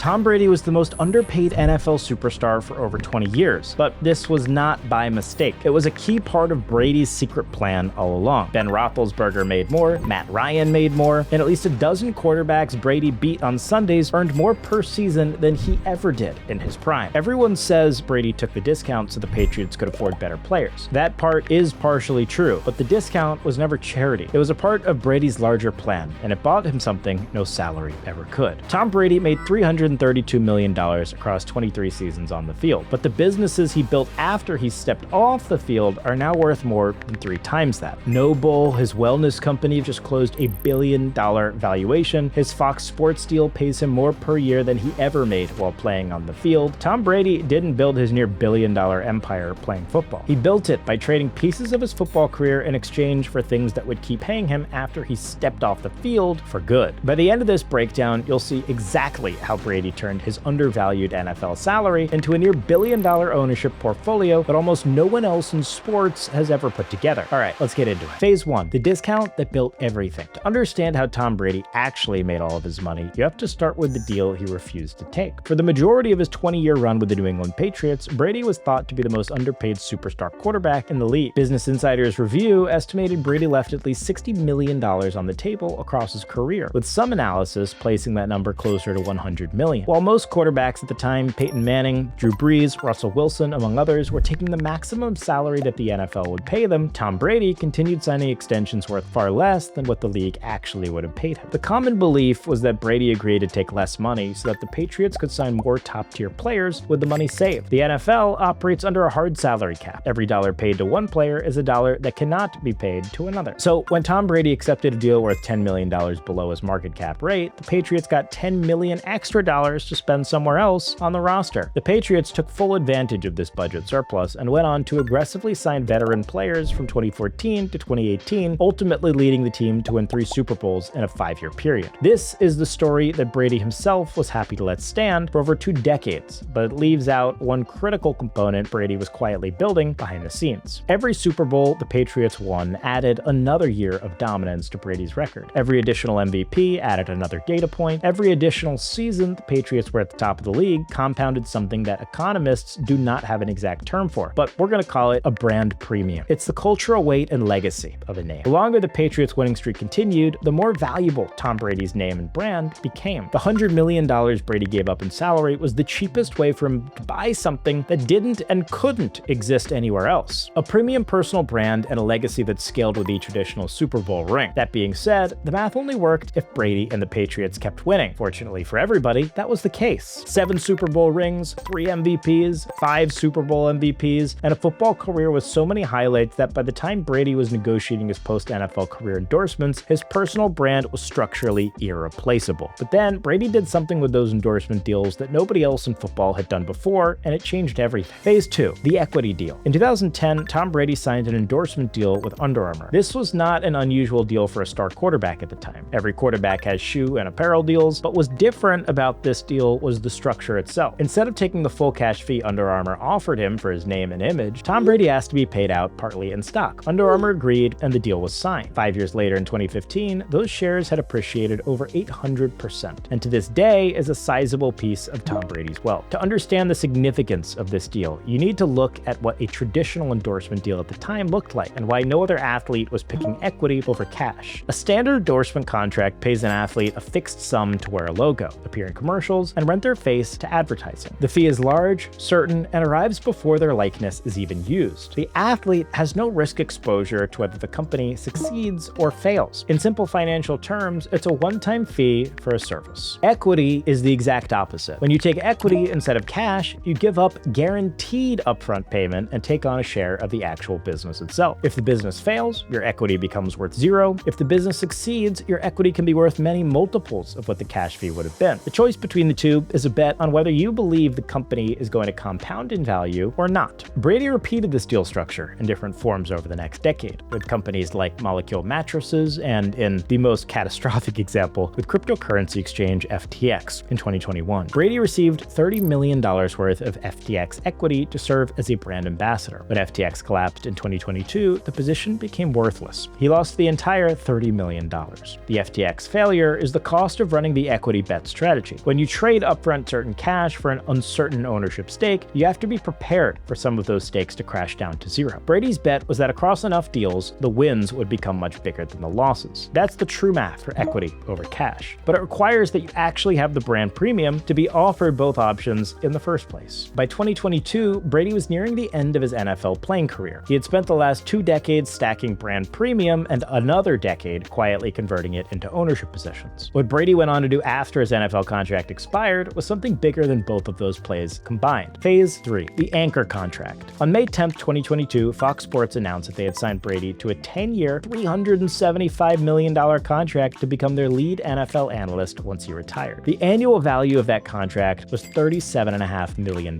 Tom Brady was the most underpaid NFL superstar for over 20 years, but this was not by mistake. It was a key part of Brady's secret plan all along. Ben Roethlisberger made more, Matt Ryan made more, and at least a dozen quarterbacks Brady beat on Sundays earned more per season than he ever did in his prime. Everyone says Brady took the discount so the Patriots could afford better players. That part is partially true, but the discount was never charity. It was a part of Brady's larger plan, and it bought him something no salary ever could. Tom Brady made $332 million across 23 seasons on the field, but the businesses he built after he stepped off the field are now worth more than 3 times that. Noble, his wellness company, just closed a $1 billion valuation. His Fox Sports deal pays him more per year than he ever made while playing on the field. Tom Brady didn't build his near $1 billion empire playing football. He built it by trading pieces of his football career in exchange for things that would keep paying him after he stepped off the field for good. By the end of this breakdown, you'll see exactly how Brady turned his undervalued NFL salary into a near $1 billion ownership portfolio that almost no one else in sports has ever put together. All right, let's get into it. Phase 1, the discount that built everything. To understand how Tom Brady actually made all of his money, you have to start with the deal he refused to take. For the majority of his 20-year run with the New England Patriots, Brady was thought to be the most underpaid superstar quarterback in the league. Business Insider's review estimated Brady left at least $60 million on the table across his career, with some analysis placing that number closer to $100 million. While most quarterbacks at the time, Peyton Manning, Drew Brees, Russell Wilson, among others, were taking the maximum salary that the NFL would pay them, Tom Brady continued signing extensions worth far less than what the league actually would have paid him. The common belief was that Brady agreed to take less money so that the Patriots could sign more top-tier players with the money saved. The NFL operates under a hard salary cap. Every dollar paid to one player is a dollar that cannot be paid to another. So when Tom Brady accepted a deal worth $10 million below his market cap rate, the Patriots got $10 million extra dollars to spend somewhere else on the roster. The Patriots took full advantage of this budget surplus and went on to aggressively sign veteran players from 2014 to 2018, ultimately leading the team to win 3 Super Bowls in a 5-year period. This is the story that Brady himself was happy to let stand for over 2 decades, but it leaves out one critical component Brady was quietly building behind the scenes. Every Super Bowl the Patriots won added another year of dominance to Brady's record. Every additional MVP added another data point. Every additional season the Patriots were at the top of the league compounded something that economists do not have an exact term for, but we're going to call it a brand premium. It's the cultural weight and legacy of a name. The longer the Patriots winning streak continued, the more valuable Tom Brady's name and brand became. The $100 million Brady gave up in salary was the cheapest way for him to buy something that didn't and couldn't exist anywhere else. A premium personal brand and a legacy that scaled with each additional Super Bowl ring. That being said, the math only worked if Brady and the Patriots kept winning. Fortunately for everybody, that was the case. 7 Super Bowl rings, 3 MVPs, 5 Super Bowl MVPs, and a football career with so many highlights that by the time Brady was negotiating his post-NFL career endorsements, his personal brand was structurally irreplaceable. But then Brady did something with those endorsement deals that nobody else in football had done before, and it changed everything. Phase 2, the equity deal. In 2010, Tom Brady signed an endorsement deal with Under Armour. This was not an unusual deal for a star quarterback at the time. Every quarterback has shoe and apparel deals, but what's different about this deal was the structure itself. Instead of taking the full cash fee Under Armour offered him for his name and image, Tom Brady asked to be paid out partly in stock. Under Armour agreed, and the deal was signed. 5 years later in 2015, those shares had appreciated over 800%, and to this day is a sizable piece of Tom Brady's wealth. To understand the significance of this deal, you need to look at what a traditional endorsement deal at the time looked like, and why no other athlete was picking equity over cash. A standard endorsement contract pays an athlete a fixed sum to wear a logo, appear in commercials, and rent their face to advertising. The fee is large, certain, and arrives before their likeness is even used. The athlete has no risk exposure to whether the company succeeds or fails. In simple financial terms, it's a one-time fee for a service. Equity is the exact opposite. When you take equity instead of cash, you give up guaranteed upfront payment and take on a share of the actual business itself. If the business fails, your equity becomes worth 0. If the business succeeds, your equity can be worth many multiples of what the cash fee would have been. The choice between the two is a bet on whether you believe the company is going to compound in value or not. Brady repeated this deal structure in different forms over the next decade, with companies like Molecule Mattresses and, in the most catastrophic example, with cryptocurrency exchange FTX in 2021. Brady received $30 million worth of FTX equity to serve as a brand ambassador. When FTX collapsed in 2022, the position became worthless. He lost the entire $30 million. The FTX failure is the cost of running the equity bet strategy. When When you trade upfront certain cash for an uncertain ownership stake, you have to be prepared for some of those stakes to crash down to zero. Brady's bet was that across enough deals, the wins would become much bigger than the losses. That's the true math for equity over cash. But it requires that you actually have the brand premium to be offered both options in the first place. By 2022, Brady was nearing the end of his NFL playing career. He had spent the last 2 decades stacking brand premium and another decade quietly converting it into ownership positions. What Brady went on to do after his NFL contract expired was something bigger than both of those plays combined. Phase 3, the anchor contract. On May 10, 2022, Fox Sports announced that they had signed Brady to a 10-year, $375 million contract to become their lead NFL analyst once he retired. The annual value of that contract was $37.5 million,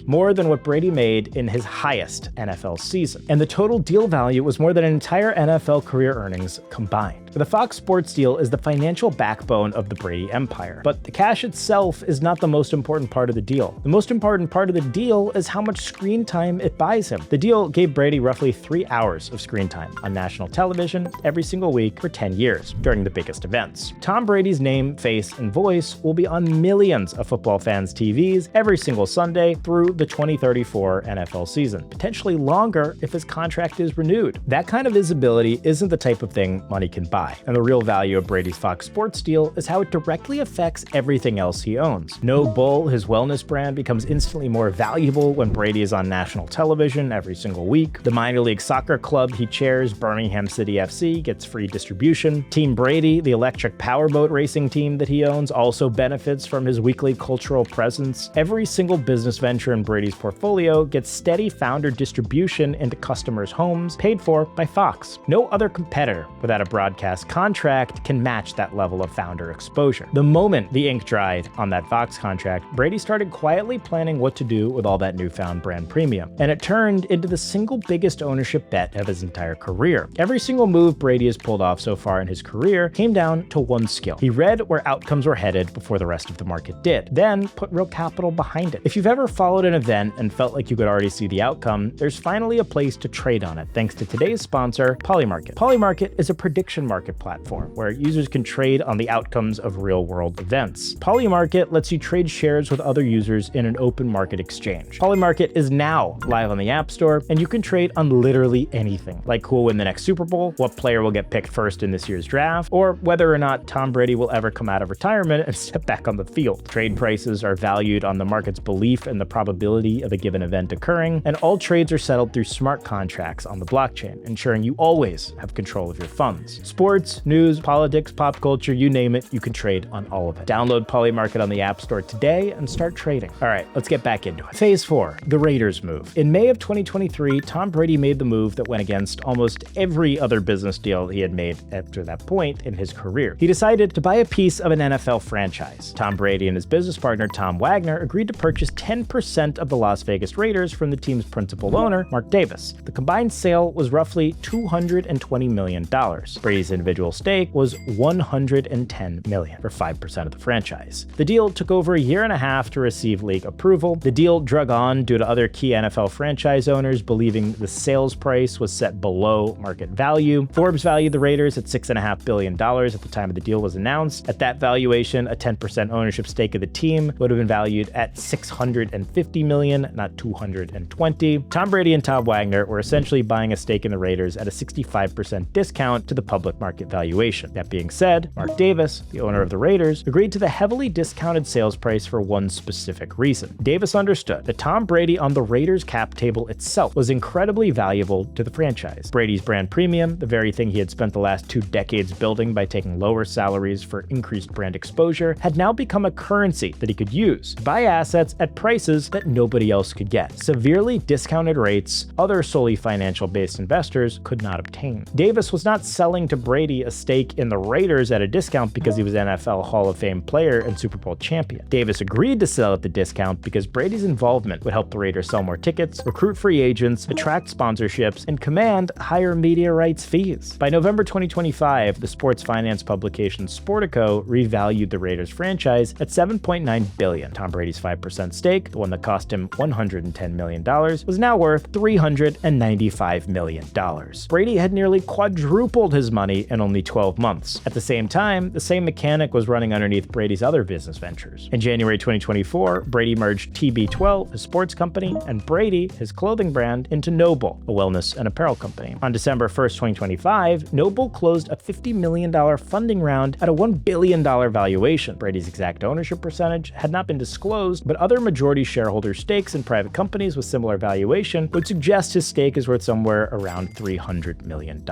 more than what Brady made in his highest NFL season. And the total deal value was more than an entire NFL career earnings combined. The Fox Sports deal is the financial backbone of the Brady empire, but the cash itself is not the most important part of the deal. The most important part of the deal is how much screen time it buys him. The deal gave Brady roughly 3 hours of screen time on national television every single week for 10 years during the biggest events. Tom Brady's name, face, and voice will be on millions of football fans' TVs every single Sunday through the 2034 NFL season, potentially longer if his contract is renewed. That kind of visibility isn't the type of thing money can buy. And the real value of Brady's Fox Sports deal is how it directly affects everything else he owns. No Bull, his wellness brand, becomes instantly more valuable when Brady is on national television every single week. The minor league soccer club he chairs, Birmingham City FC, gets free distribution. Team Brady, the electric powerboat racing team that he owns, also benefits from his weekly cultural presence. Every single business venture in Brady's portfolio gets steady founder distribution into customers' homes, paid for by Fox. No other competitor without a broadcast contract can match that level of founder exposure. The moment the ink dried on that Fox contract, Brady started quietly planning what to do with all that newfound brand premium, and it turned into the single biggest ownership bet of his entire career. Every single move Brady has pulled off so far in his career came down to one skill. He read where outcomes were headed before the rest of the market did, then put real capital behind it. If you've ever followed an event and felt like you could already see the outcome, there's finally a place to trade on it thanks to today's sponsor, Polymarket. Polymarket is a prediction market platform where users can trade on the outcomes of real-world events. Polymarket lets you trade shares with other users in an open market exchange. Polymarket is now live on the App Store, and you can trade on literally anything, like who will win the next Super Bowl, what player will get picked first in this year's draft, or whether or not Tom Brady will ever come out of retirement and step back on the field. Trade prices are valued on the market's belief in the probability of a given event occurring, and all trades are settled through smart contracts on the blockchain, ensuring you always have control of your funds. Sports, news, politics, pop culture, you name it, you can trade on all of it. Download Polymarket on the App Store today and start trading. All right, let's get back into it. Phase 4, the Raiders move. In May of 2023, Tom Brady made the move that went against almost every other business deal he had made after that point in his career. He decided to buy a piece of an NFL franchise. Tom Brady and his business partner, Tom Wagner, agreed to purchase 10% of the Las Vegas Raiders from the team's principal owner, Mark Davis. The combined sale was roughly $220 million. Brady's individual stake was $110 million for 5% of the franchise. The deal took over a year and a half to receive league approval. The deal drug on due to other key NFL franchise owners believing the sales price was set below market value. Forbes valued the Raiders at $6.5 billion at the time of the deal was announced. At that valuation, a 10% ownership stake of the team would have been valued at $650 million, not $220. Tom Brady and Tom Wagner were essentially buying a stake in the Raiders at a 65% discount to the public market valuation. That being said, Mark Davis, the owner of the Raiders, agreed to the heavily discounted sales price for one specific reason. Davis understood that Tom Brady on the Raiders cap table itself was incredibly valuable to the franchise. Brady's brand premium, the very thing he had spent the last 2 decades building by taking lower salaries for increased brand exposure, had now become a currency that he could use to buy assets at prices that nobody else could get. Severely discounted rates other solely financial-based investors could not obtain. Davis was not selling to Brady a stake in the Raiders at a discount because he was an NFL Hall of Fame player and Super Bowl champion. Davis agreed to sell at the discount because Brady's involvement would help the Raiders sell more tickets, recruit free agents, attract sponsorships, and command higher media rights fees. By November 2025, the sports finance publication Sportico revalued the Raiders franchise at $7.9 billion. Tom Brady's 5% stake, the one that cost him $110 million, was now worth $395 million. Brady had nearly quadrupled his money money in only 12 months. At the same time, the same mechanic was running underneath Brady's other business ventures. In January 2024, Brady merged TB12, his sports company, and Brady, his clothing brand, into Noble, a wellness and apparel company. On December 1st, 2025, Noble closed a $50 million funding round at a $1 billion valuation. Brady's exact ownership percentage had not been disclosed, but other majority shareholder stakes in private companies with similar valuation would suggest his stake is worth somewhere around $300 million.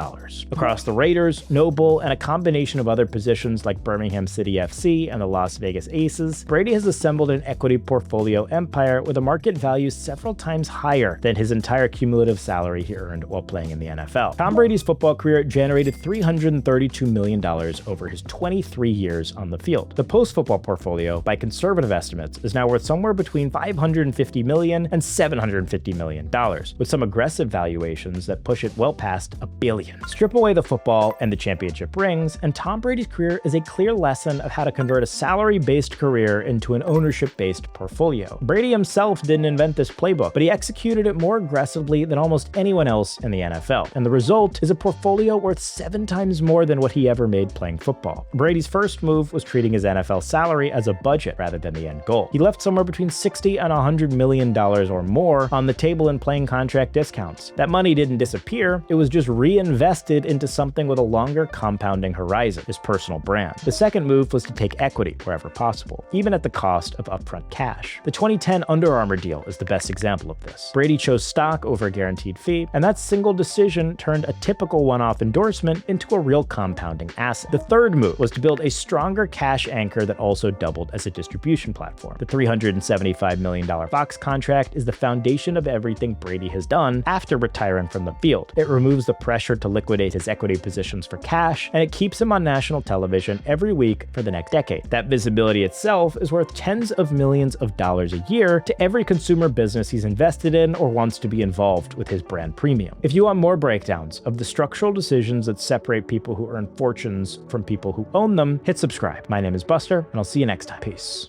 Across the Raiders, Noble, and a combination of other positions like Birmingham City FC and the Las Vegas Aces, Brady has assembled an equity portfolio empire with a market value several times higher than his entire cumulative salary he earned while playing in the NFL. Tom Brady's football career generated $332 million over his 23 years on the field. The post-football portfolio, by conservative estimates, is now worth somewhere between $550 million and $750 million, with some aggressive valuations that push it well past $1 billion. Strip away the football and the championship rings, and Tom Brady's career is a clear lesson of how to convert a salary-based career into an ownership-based portfolio. Brady himself didn't invent this playbook, but he executed it more aggressively than almost anyone else in the NFL, and the result is a portfolio worth 7 times more than what he ever made playing football. Brady's first move was treating his NFL salary as a budget rather than the end goal. He left somewhere between $60 and $100 million or more on the table in playing contract discounts. That money didn't disappear, it was just reinvested into something with a longer compounding horizon, his personal brand. The second move was to take equity wherever possible, even at the cost of upfront cash. The 2010 Under Armour deal is the best example of this. Brady chose stock over a guaranteed fee, and that single decision turned a typical one-off endorsement into a real compounding asset. The third move was to build a stronger cash anchor that also doubled as a distribution platform. The $375 million Fox contract is the foundation of everything Brady has done after retiring from the field. It removes the pressure to liquidate his equity positions for cash, and it keeps him on national television every week for the next decade. That visibility itself is worth tens of millions of dollars a year to every consumer business he's invested in or wants to be involved with his brand premium. If you want more breakdowns of the structural decisions that separate people who earn fortunes from people who own them, hit subscribe. My name is Buster, and I'll see you next time. Peace.